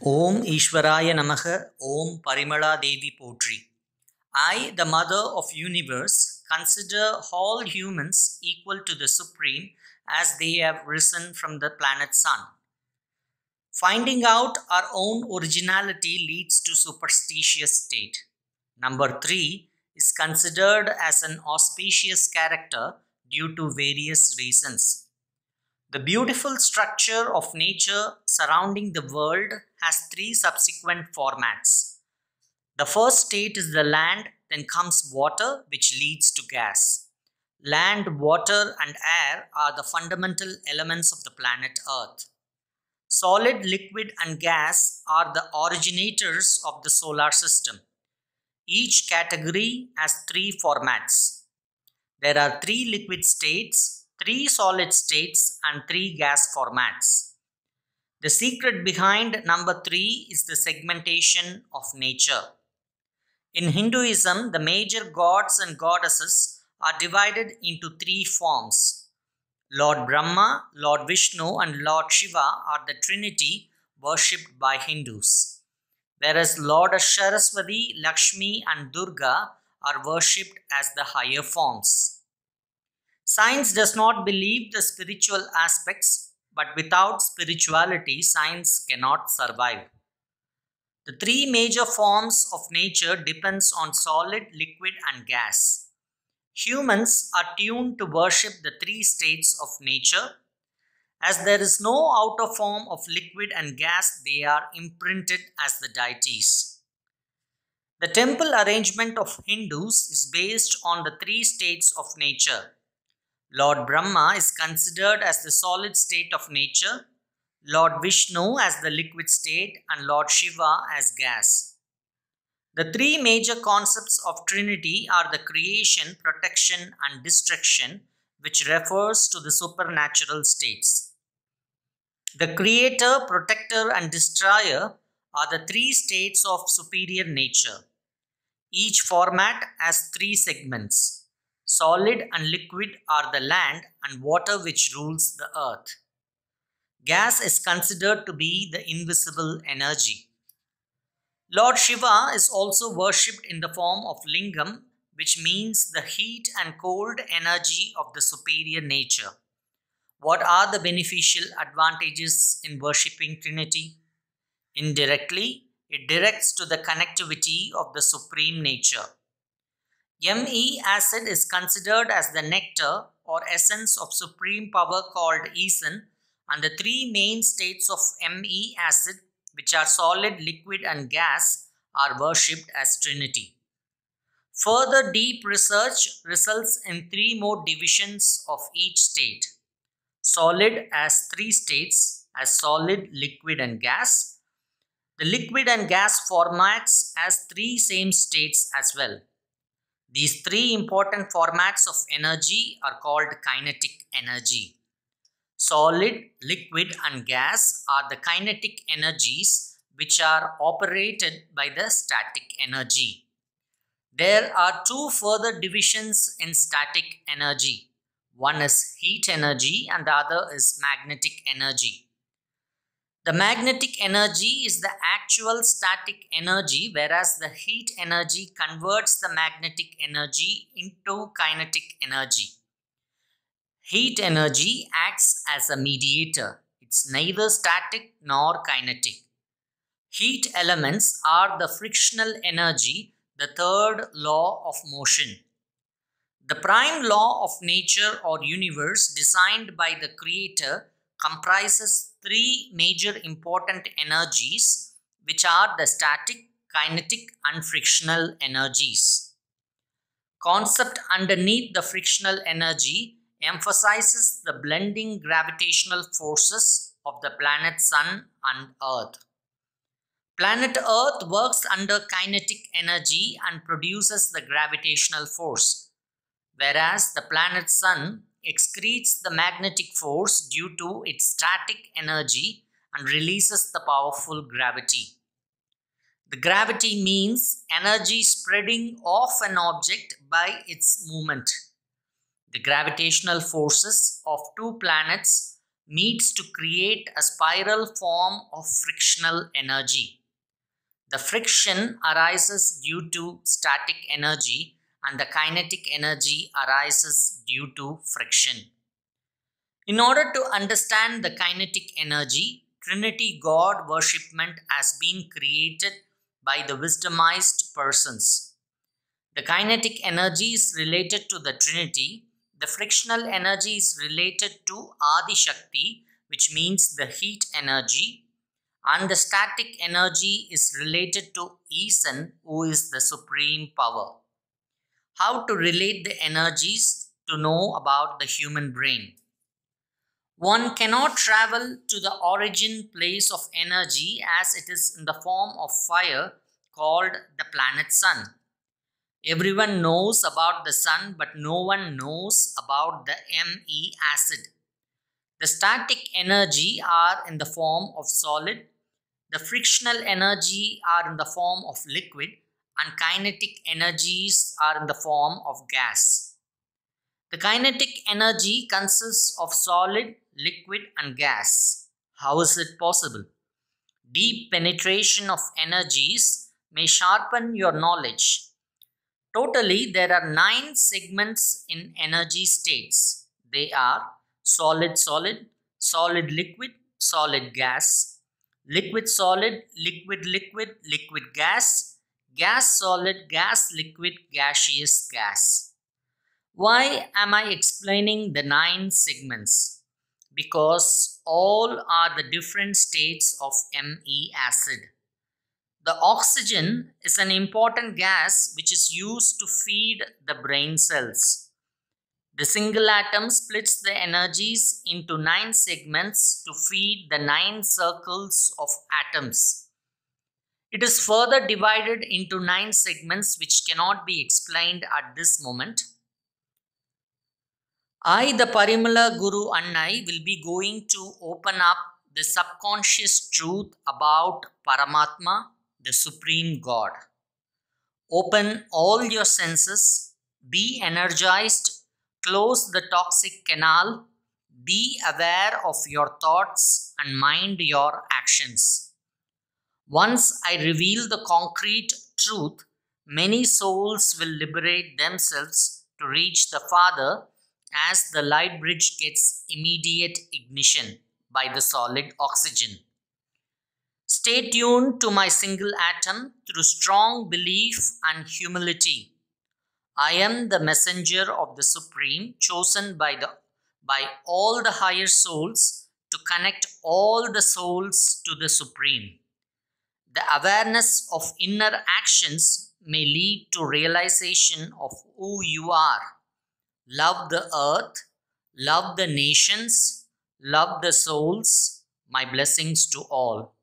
Om Ishwaraya Namaha, Om Parimala Devi Potri. I, the Mother of Universe, consider all humans equal to the Supreme as they have risen from the planet Sun. Finding out our own originality leads to superstitious state. Number 3 is considered as an auspicious character due to various reasons. The beautiful structure of nature surrounding the world has three subsequent formats. The first state is the land, then comes water, which leads to gas. Land, water, and air are the fundamental elements of the planet Earth. Solid, liquid, and gas are the originators of the solar system. Each category has three formats. There are three liquid states, three solid states, and three gas formats. The secret behind number 3 is the segmentation of nature. In Hinduism, the major gods and goddesses are divided into three forms. Lord Brahma, Lord Vishnu, and Lord Shiva are the trinity worshipped by Hindus, whereas Lord Saraswati, Lakshmi, and Durga are worshipped as the higher forms. Science does not believe the spiritual aspects, but without spirituality, science cannot survive. The three major forms of nature depends on solid, liquid, and gas. Humans are tuned to worship the three states of nature. As there is no outer form of liquid and gas, they are imprinted as the deities. The temple arrangement of Hindus is based on the three states of nature. Lord Brahma is considered as the solid state of nature, Lord Vishnu as the liquid state, and Lord Shiva as gas. The three major concepts of Trinity are the creation, protection, and destruction, which refers to the supernatural states. The creator, protector, and destroyer are the three states of superior nature. Each format has three segments. Solid and liquid are the land, and water which rules the earth. Gas is considered to be the invisible energy. Lord Shiva is also worshipped in the form of lingam, which means the heat and cold energy of the superior nature. What are the beneficial advantages in worshipping Trinity? Indirectly, it directs to the connectivity of the supreme nature. Me acid is considered as the nectar or essence of supreme power called Esan, and the three main states of Me acid, which are solid, liquid, and gas, are worshipped as Trinity. Further deep research results in three more divisions of each state. Solid has three states as solid, liquid, and gas. The liquid and gas formats as three same states as well. These three important formats of energy are called kinetic energy. Solid, liquid, and gas are the kinetic energies which are operated by the static energy. There are two further divisions in static energy. One is heat energy and the other is magnetic energy. The magnetic energy is the actual static energy, whereas the heat energy converts the magnetic energy into kinetic energy. Heat energy acts as a mediator. It's neither static nor kinetic. Heat elements are the frictional energy, the third law of motion. The prime law of nature or universe designed by the creator comprises three major important energies, which are the static, kinetic, and frictional energies. Concept underneath the frictional energy emphasizes the blending gravitational forces of the planet Sun and Earth. Planet Earth works under kinetic energy and produces the gravitational force, whereas the planet Sun excretes the magnetic force due to its static energy and releases the powerful gravity. The gravity means energy spreading off an object by its movement. The gravitational forces of two planets meets to create a spiral form of frictional energy. The friction arises due to static energy and the kinetic energy arises due to friction. In order to understand the kinetic energy, Trinity God worshipment has been created by the wisdomized persons. The kinetic energy is related to the Trinity. The frictional energy is related to Adi Shakti, which means the heat energy. And the static energy is related to Esan, who is the supreme power. How to relate the energies to know about the human brain? One cannot travel to the origin place of energy as it is in the form of fire called the planet Sun. Everyone knows about the sun, but no one knows about the Me acid. The static energy are in the form of solid, the frictional energy are in the form of liquid, and kinetic energies are in the form of gas. The kinetic energy consists of solid, liquid, and gas. How is it possible? Deep penetration of energies may sharpen your knowledge. Totally, there are 9 segments in energy states. They are solid solid, solid liquid, solid gas, liquid solid, liquid liquid, liquid gas, gas solid, gas liquid, gaseous gas. Why am I explaining the 9 segments? Because all are the different states of Me acid. The oxygen is an important gas which is used to feed the brain cells. The single atom splits the energies into 9 segments to feed the 9 circles of atoms. It is further divided into 9 segments which cannot be explained at this moment. I, the Parimala Guru Annai, will be going to open up the subconscious truth about Paramatma, the Supreme God. Open all your senses, be energized, close the toxic canal, be aware of your thoughts and mind your actions. Once I reveal the concrete truth, many souls will liberate themselves to reach the Father as the light bridge gets immediate ignition by the solid oxygen. Stay tuned to my single atom through strong belief and humility. I am the messenger of the Supreme, chosen by all the higher souls to connect all the souls to the Supreme. The awareness of inner actions may lead to realization of who you are. Love the earth, love the nations, love the souls. My blessings to all.